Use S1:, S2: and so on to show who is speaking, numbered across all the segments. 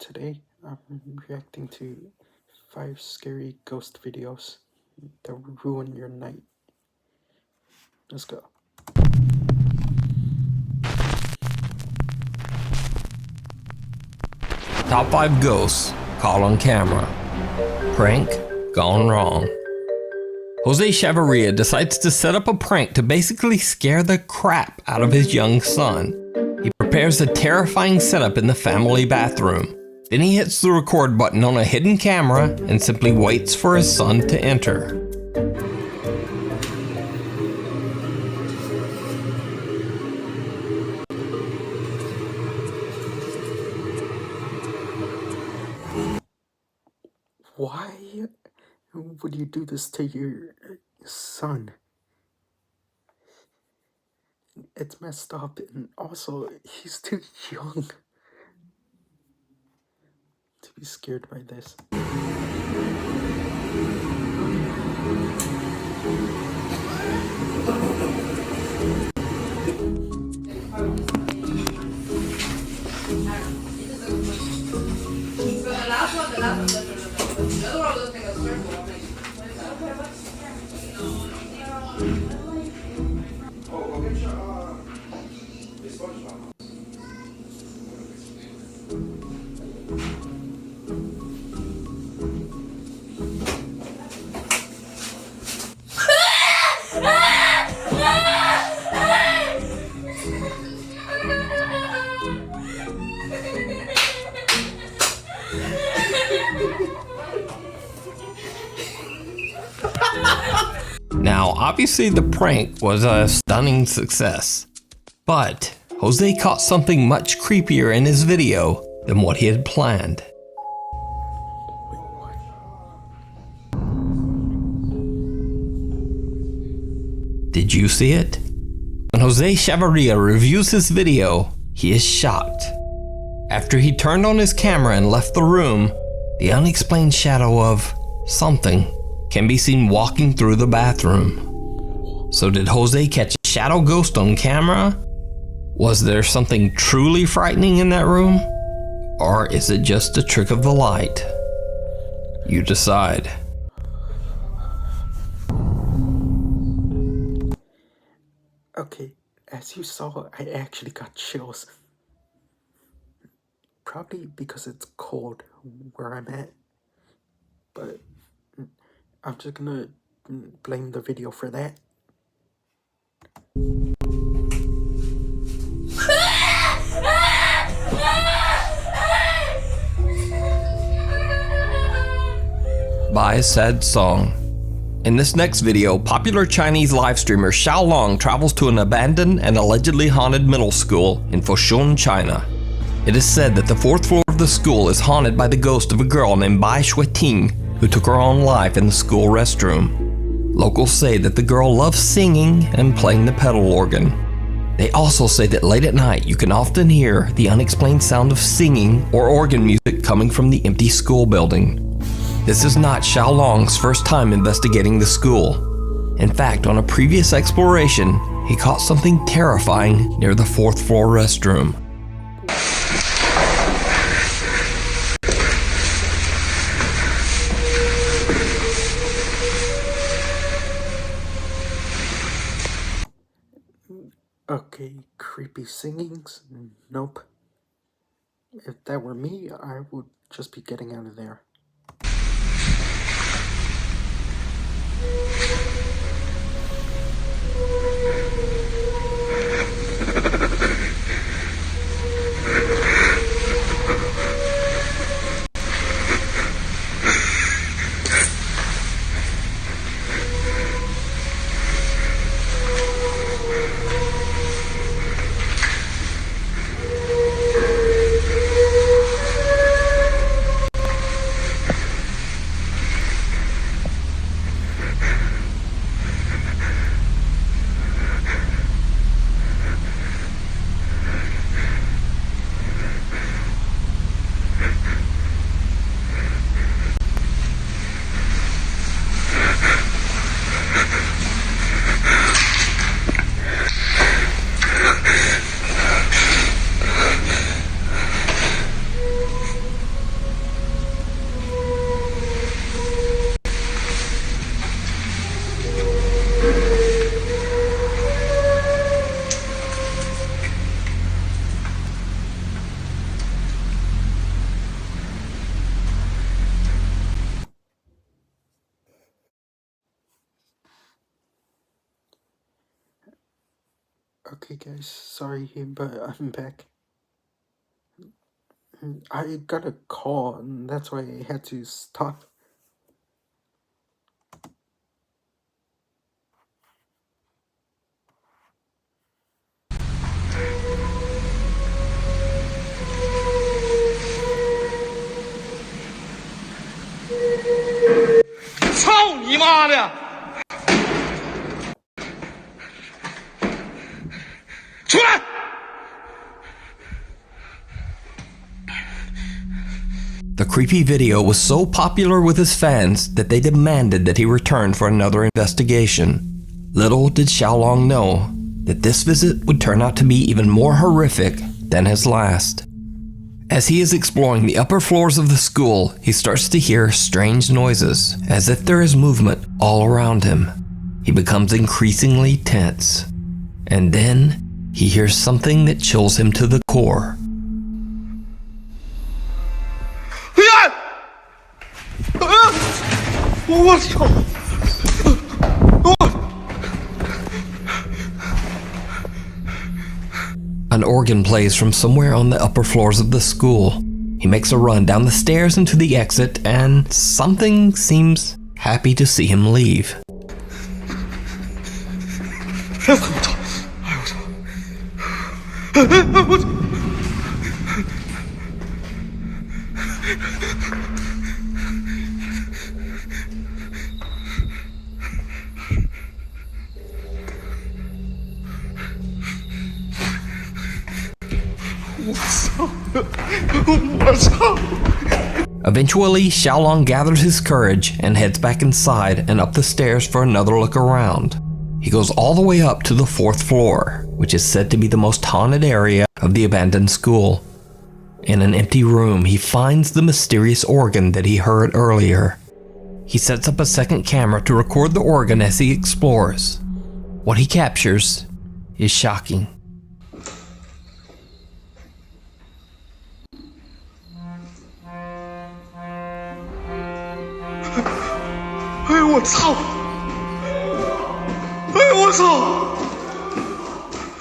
S1: Today I'm reacting to 5 scary ghost videos that will ruin your night. Let's go.
S2: Top 5 ghosts caught on camera. Prank gone wrong. Jose Chavarria decides to set up a prank to basically scare the crap out of his young son. He prepares a terrifying setup in the family bathroom. Then he hits the record button on a hidden camera and simply waits for his son to enter.
S1: Why would you do this to your son? It's messed up, and also he's too young to be scared by this.
S2: Now, obviously the prank was a stunning success, but Jose caught something much creepier in his video than what he had planned.
S1: Wait, what?
S2: Did you see it? When Jose Chavarria reviews his video, he is shocked. After he turned on his camera and left the room, the unexplained shadow of something can be seen walking through the bathroom. So did Jose catch a shadow ghost on camera? Was there something truly frightening in that room? Or is it just a trick of the light? You decide.
S1: Okay, as you saw, I actually got chills. Probably because it's cold where I'm at. But I'm just gonna blame the video for that.
S2: By Sad Song. In this next video, popular Chinese live streamer Xiao Long travels to an abandoned and allegedly haunted middle school in Foshun, China. It is said that the 4th floor of the school is haunted by the ghost of a girl named Bai Shuiting, who took her own life in the school restroom. Locals say that the girl loves singing and playing the pedal organ. They also say that late at night you can often hear the unexplained sound of singing or organ music coming from the empty school building. This is not Xiao Long's first time investigating the school. In fact, on a previous exploration, he caught something terrifying near the 4th floor restroom.
S1: Okay, creepy singings? Nope. If that were me, I would just be getting out of there. Okay, guys, sorry, but I'm back. I got a call, and that's why I had to stop.
S2: The creepy video was so popular with his fans that they demanded that he return for another investigation. Little did Xiaolong know that this visit would turn out to be even more horrific than his last. As he is exploring the upper floors of the school, he starts to hear strange noises, as if there is movement all around him. He becomes increasingly tense, and then he hears something that chills him to the core. An organ plays from somewhere on the upper floors of the school. He makes a run down the stairs into the exit, and something seems happy to see him leave. Eventually, Xiaolong gathers his courage and heads back inside and up the stairs for another look around. He goes all the way up to the 4th floor, which is said to be the most haunted area of the abandoned school. In an empty room, he finds the mysterious organ that he heard earlier. He sets up a second camera to record the organ as he explores. What he captures is shocking.
S3: 哎呦我操！哎呦我操！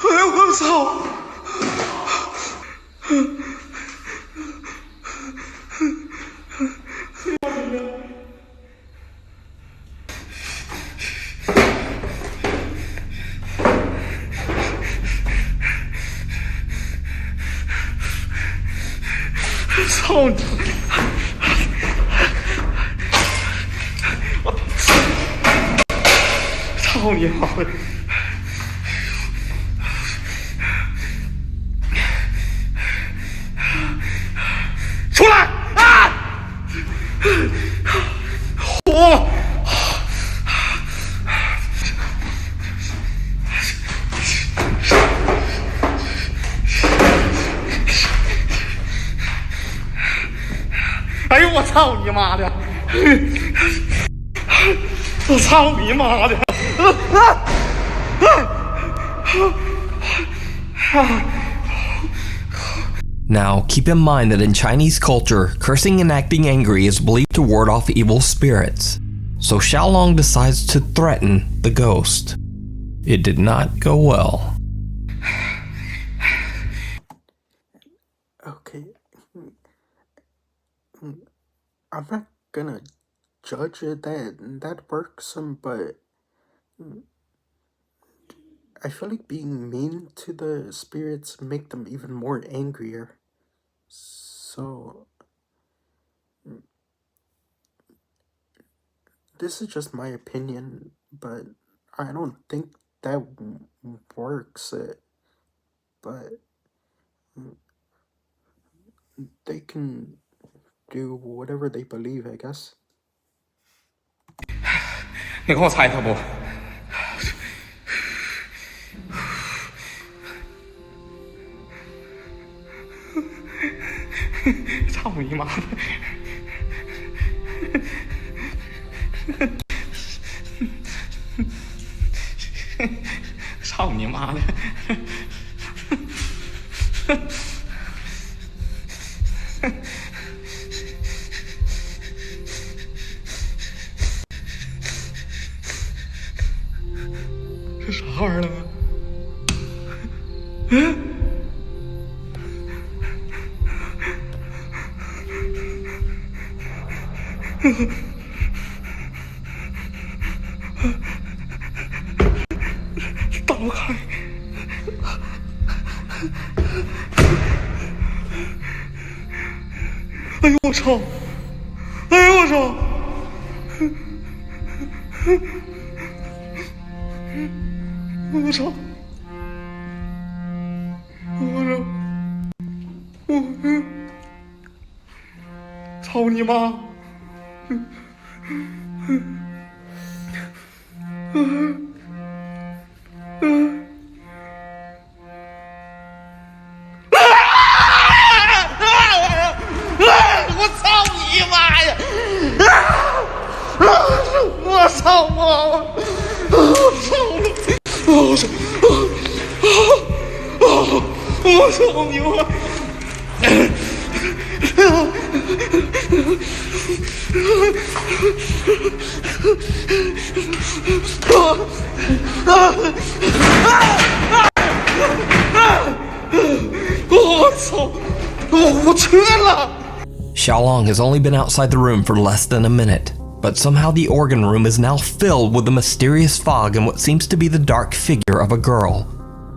S3: 哎呦我操！操你！ 操你妈的！出来！啊！火！哎呦我操你妈的！我操你妈的！
S2: Now, keep in mind that in Chinese culture, cursing and acting angry is believed to ward off evil spirits. So Xiaolong decides to threaten the ghost. It did not go well.
S1: Okay. I'm not gonna judge it that works, but I feel like being mean to the spirits make them even more angrier. So this is just my opinion, but I don't think that works. But they can do whatever they believe, I guess.
S3: 你给我擦一擦不？操你妈的！操你妈的！这啥玩意儿啊？打不开。哎呦我操！哎呦我操！我操！我操！操你妈！我操你妈呀！我操我！我操！我操你妈！我操！我缺了！
S2: Xiaolong has only been outside the room for less than a minute, but somehow the organ room is now filled with a mysterious fog and what seems to be the dark figure of a girl.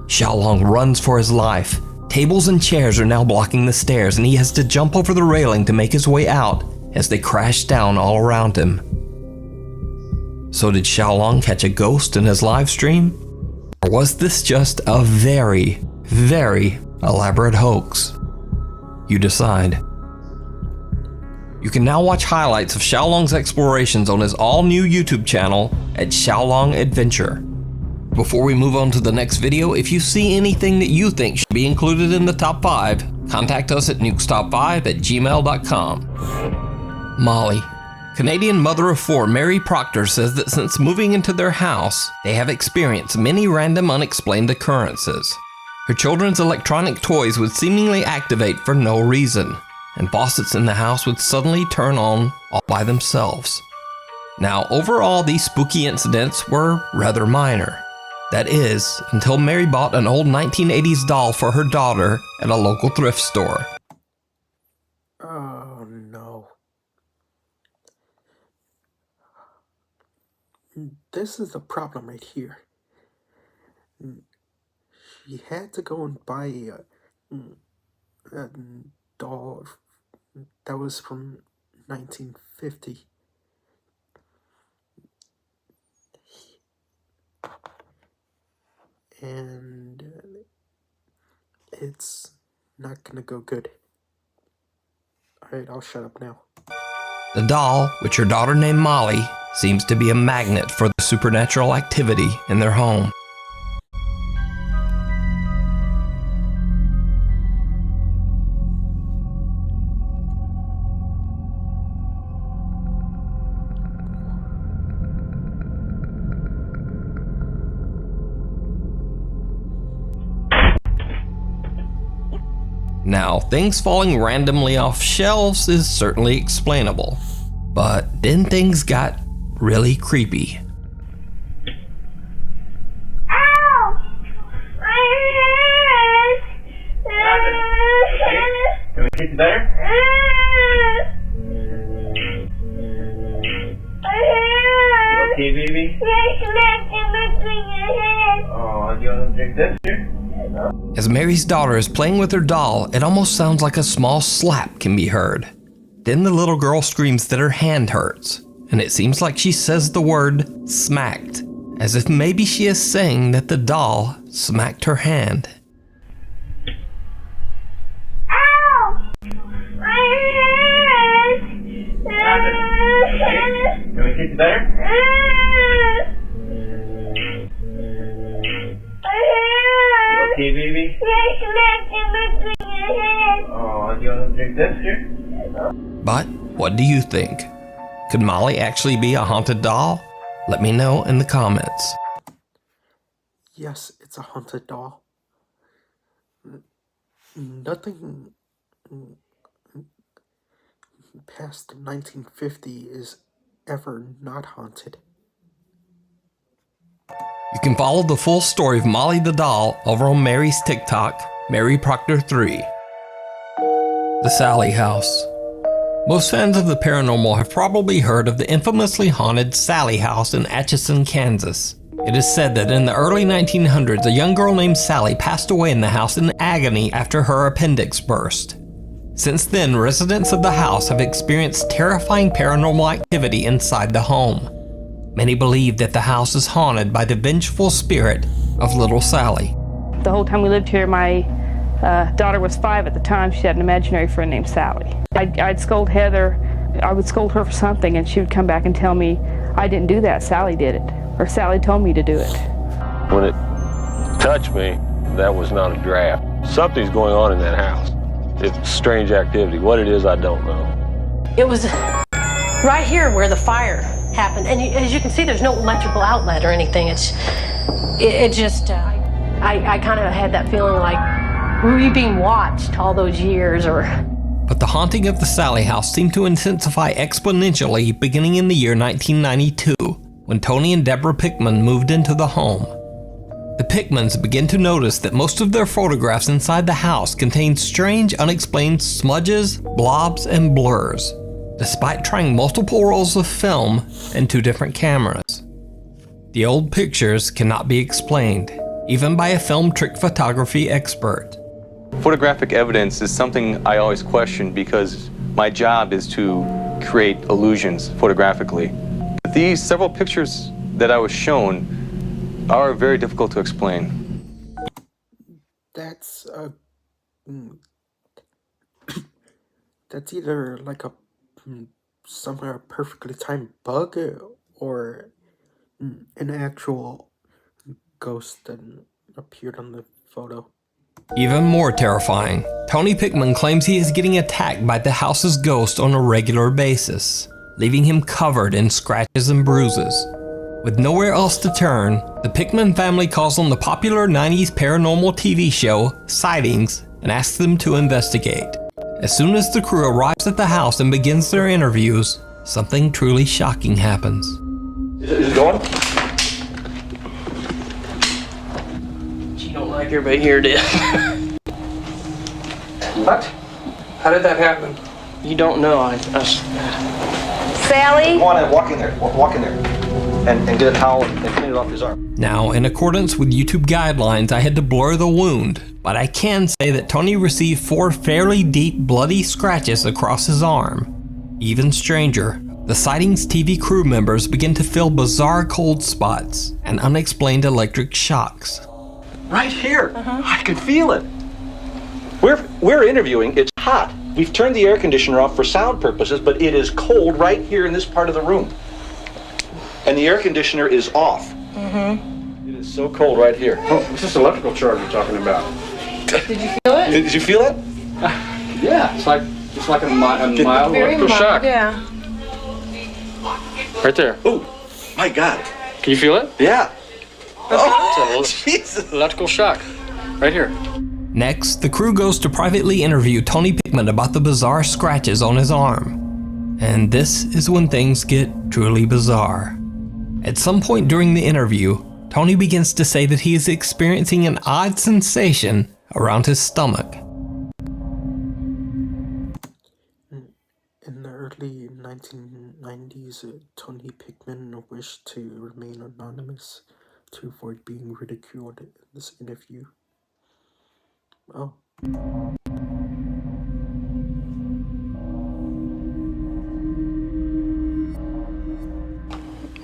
S2: Xiaolong runs for his life. Tables and chairs are now blocking the stairs, and he has to jump over the railing to make his way out as they crash down all around him. So did Xiaolong catch a ghost in his live stream? Or was this just a very, very elaborate hoax? You decide. You can now watch highlights of Xiaolong's explorations on his all-new YouTube channel at Xiaolong Adventure. Before we move on to the next video, if you see anything that you think should be included in the top 5, contact us at nukestop5@gmail.com. Molly. Canadian mother of 4 Mary Proctor says that since moving into their house, they have experienced many random unexplained occurrences. Her children's electronic toys would seemingly activate for no reason, and faucets in the house would suddenly turn on all by themselves. Now, overall, these spooky incidents were rather minor. That is, until Mary bought an old 1980s doll for her daughter at a local thrift store.
S1: Oh no. This is the problem right here. She had to go and buy a doll that was from 1950. And it's not gonna go good. Alright, I'll shut up now.
S2: The doll, which her daughter named Molly, seems to be a magnet for the supernatural activity in their home. Now, things falling randomly off shelves is certainly explainable, but then things got really creepy.
S4: Ow! My head!
S3: Can we get you better?
S4: My head!
S3: Okay, baby?
S4: You're smacking between your head.
S3: Oh, you want to drink this here?
S2: As Mary's daughter is playing with her doll, it almost sounds like a small slap can be heard. Then the little girl screams that her hand hurts, and it seems like she says the word smacked, as if maybe she is saying that the doll smacked her hand.
S4: Ow! My head!
S3: Can we get you better? Okay, baby?
S4: You're smacking between your head.
S3: Oh, you want to drink this here?
S2: But what do you think? Could Molly actually be a haunted doll? Let me know in the comments.
S1: Yes, it's a haunted doll. Nothing past 1950 is ever not haunted.
S2: You can follow the full story of Molly the doll over on Mary's TikTok, Mary Proctor 3. The Sally House. Most fans of the paranormal have probably heard of the infamously haunted Sally House in Atchison, Kansas. It is said that in the early 1900s, a young girl named Sally passed away in the house in agony after her appendix burst. Since then, residents of the house have experienced terrifying paranormal activity inside the home. Many believe that the house is haunted by the vengeful spirit of little Sally.
S5: The whole time we lived here, my daughter was 5 at the time. She had an imaginary friend named Sally. I'd scold Heather. I would scold her for something, and she would come back and tell me, I didn't do that, Sally did it. Or Sally told me to do it.
S6: When it touched me, that was not a draft. Something's going on in that house. It's strange activity. What it is, I don't know.
S7: It was right here where the fire happened. And as you can see, there's no electrical outlet or anything. I kind of had that feeling like, were you being watched all those years?
S2: But the haunting of the Sally House seemed to intensify exponentially beginning in the year 1992, when Tony and Deborah Pickman moved into the home. The Pickmans began to notice that most of their photographs inside the house contained strange, unexplained smudges, blobs, and blurs, despite trying multiple rolls of film and 2 different cameras. The old pictures cannot be explained, even by a film trick photography expert.
S8: Photographic evidence is something I always question because my job is to create illusions photographically. But these several pictures that I was shown are very difficult to explain.
S1: That's that's either like a somewhere perfectly timed bug or an actual ghost that appeared on the photo.
S2: Even more terrifying, Tony Pickman claims he is getting attacked by the house's ghost on a regular basis, leaving him covered in scratches and bruises. With nowhere else to turn, the Pickman family calls on the popular 90s paranormal TV show, Sightings, and asks them to investigate. As soon as the crew arrives at the house and begins their interviews, something truly shocking happens.
S3: Is it going?
S9: She don't like everybody here, did.
S3: What? How did that happen?
S9: You don't know.
S7: Sally?
S3: Go on and walk in there. Walk in there. And get a towel and clean it off his arm.
S2: Now, in accordance with YouTube guidelines, I had to blur the wound, but I can say that Tony received 4 fairly deep bloody scratches across his arm. Even stranger, the Sightings TV crew members begin to feel bizarre cold spots and unexplained electric shocks.
S3: Right here. I can feel it. We're interviewing. It's hot. We've turned the air conditioner off for sound purposes, but it is cold right here in this part of the room. And the air conditioner is off. It is so cold right here.
S10: Oh, what's this electrical charge you're talking about?
S7: Did you feel it?
S3: Did you feel it?
S10: Yeah, it's like a mild electrical shock.
S7: Yeah.
S10: Right there.
S3: Oh, my God.
S10: Can you feel it?
S3: Yeah.
S10: Oh,
S3: Jesus.
S10: electrical shock. Right here.
S2: Next, the crew goes to privately interview Tony Pickman about the bizarre scratches on his arm. And this is when things get truly bizarre. At some point during the interview, Tony begins to say that he is experiencing an odd sensation around his stomach.
S1: In the early 1990s, Tony Pickman wished to remain anonymous to avoid being ridiculed in this interview. Oh.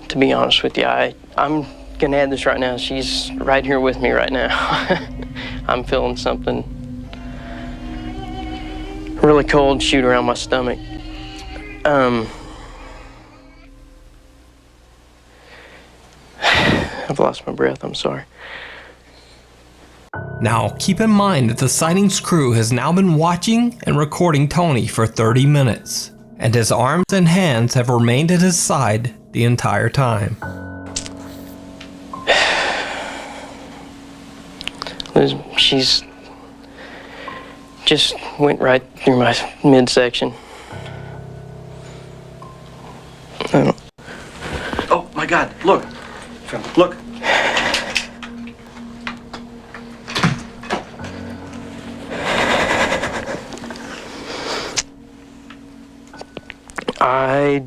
S9: To be honest with you, I'm gonna add this right now. She's right here with me right now. I'm feeling something really cold shoot around my stomach. I've lost my breath, I'm sorry.
S2: Now, keep in mind that the Sightings crew has now been watching and recording Tony for 30 minutes, and his arms and hands have remained at his side the entire time.
S9: She's just went right through my midsection.
S3: Oh, my God. Look. Look.
S9: I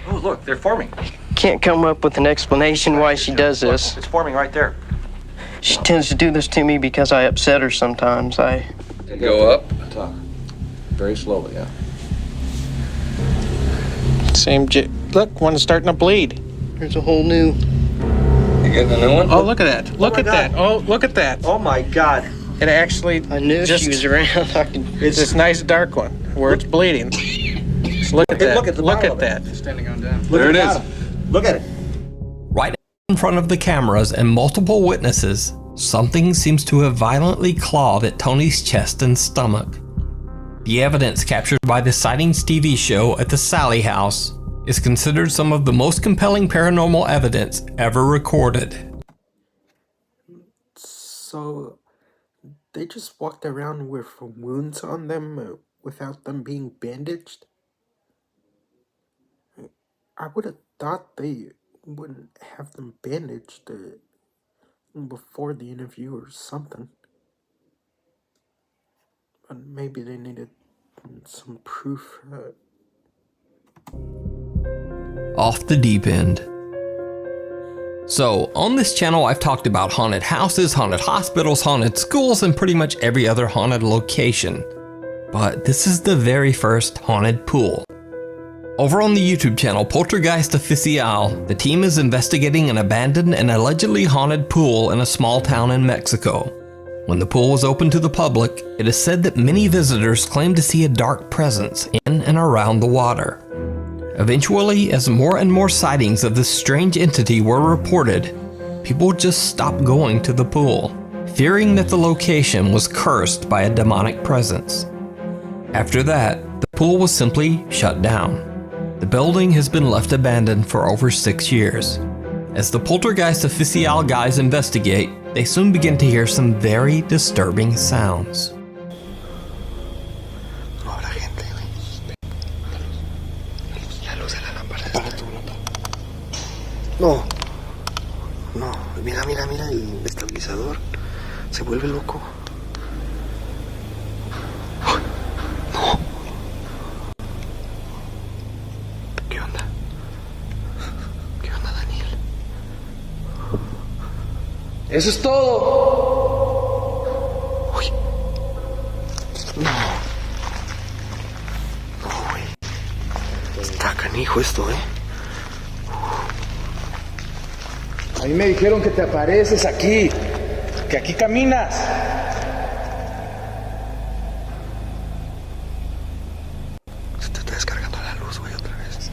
S3: Oh, look, they're forming.
S9: can't come up with an explanation why she does this.
S3: It's forming right there.
S9: She tends to do this to me because I upset her sometimes.
S10: Go up. Talk. Very slowly, yeah.
S11: Look, one's starting to bleed.
S9: There's a whole new.
S10: You getting a new one?
S11: Oh, look at that. Look at that. Oh, look at that.
S3: Oh my God.
S11: It actually
S9: I knew
S11: just,
S9: she was around.
S11: it's this nice dark one where it's bleeding. Just look at that.
S3: Look at the
S11: look
S3: bottom
S11: at
S3: of
S11: that.
S10: It's standing on down.
S3: There it is. Look at it.
S2: Right in front of the cameras and multiple witnesses, something seems to have violently clawed at Tony's chest and stomach. The evidence captured by the Sightings TV show at the Sally House is considered some of the most compelling paranormal evidence ever recorded.
S1: So, they just walked around with wounds on them without them being bandaged? I would have thought they wouldn't have them bandaged before the interview or something. But maybe they needed some proof.
S2: Off the deep end. So, on this channel I've talked about haunted houses, haunted hospitals, haunted schools, and pretty much every other haunted location. But this is the very first haunted pool. Over on the YouTube channel Poltergeist Oficial, the team is investigating an abandoned and allegedly haunted pool in a small town in Mexico. When the pool was open to the public, it is said that many visitors claimed to see a dark presence in and around the water. Eventually, as more and more sightings of this strange entity were reported, people just stopped going to the pool, fearing that the location was cursed by a demonic presence. After that, the pool was simply shut down. The building has been left abandoned for over 6 years. As the Poltergeist Oficial guys investigate, they soon begin to hear some very disturbing sounds.
S1: No, mira, el estabilizador se vuelve loco. No. ¿Qué onda? ¿Qué onda, Daniel?
S10: Eso es todo.
S1: Uy. No, güey. Está canijo esto,
S11: A mí me dijeron que te apareces aquí, que aquí caminas.
S1: Se te está descargando la luz, güey, otra vez.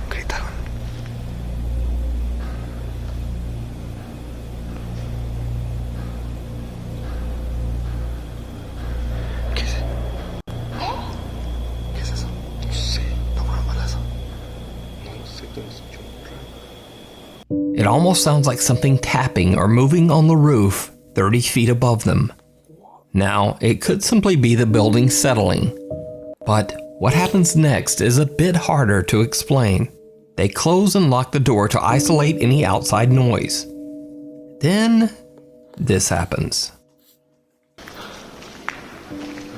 S1: Gritaron. ¿Qué es? ¿Qué es eso? No sé, no fue un balazo.
S2: It almost sounds like something tapping or moving on the roof 30 feet above them. Now, it could simply be the building settling, but what happens next is a bit harder to explain. They close and lock the door to isolate any outside noise. Then, this happens.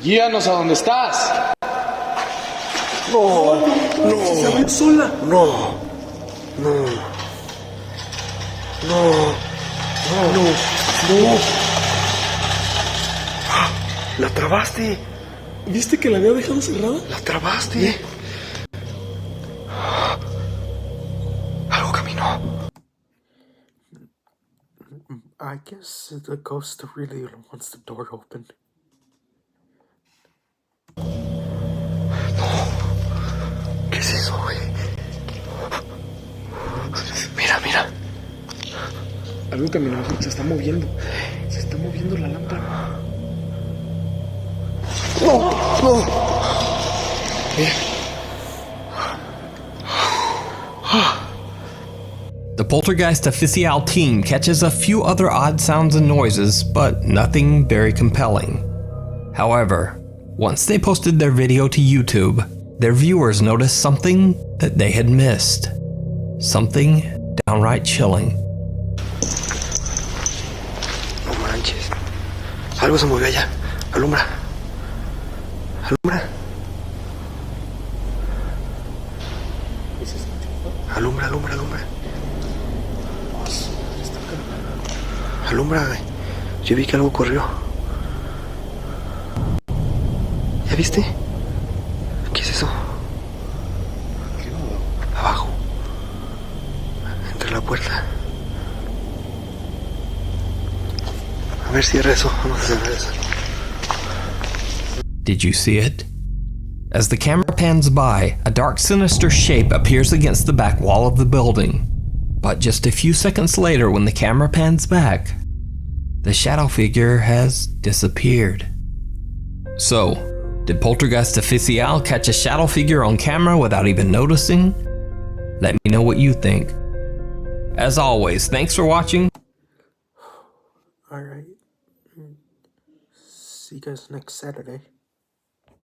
S10: Guíanos a donde estás.
S1: No.
S10: Se abrió sola.
S1: No. La trabaste.
S10: ¿Viste que la había dejado cerrada?
S1: La trabaste. Algo caminó. I guess the ghost really wants the door open. No. ¿Qué es eso, güey? Mira.
S10: Algo caminó, se está moviendo. Se está moviendo la lámpara.
S1: No.
S2: The Poltergeist Oficial team catches a few other odd sounds and noises, but nothing very compelling. However, once they posted their video to YouTube, their viewers noticed something that they had missed. Something downright chilling.
S1: No manches. Algo se movió allá. Alumbra. Alumbra. Alumbra, alumbra, alumbra. Alumbra, güey. Yo vi que algo corrió. ¿Ya viste? ¿Qué es eso? Abajo. Entre la puerta. A ver, cierra eso. Vamos a cerrar eso.
S2: Did you see it? As the camera pans by, a dark, sinister shape appears against the back wall of the building. But just a few seconds later, when the camera pans back, the shadow figure has disappeared. So, did Poltergeist Oficial catch a shadow figure on camera without even noticing? Let me know what you think. As always, thanks for watching.
S1: Alright. See you guys next Saturday.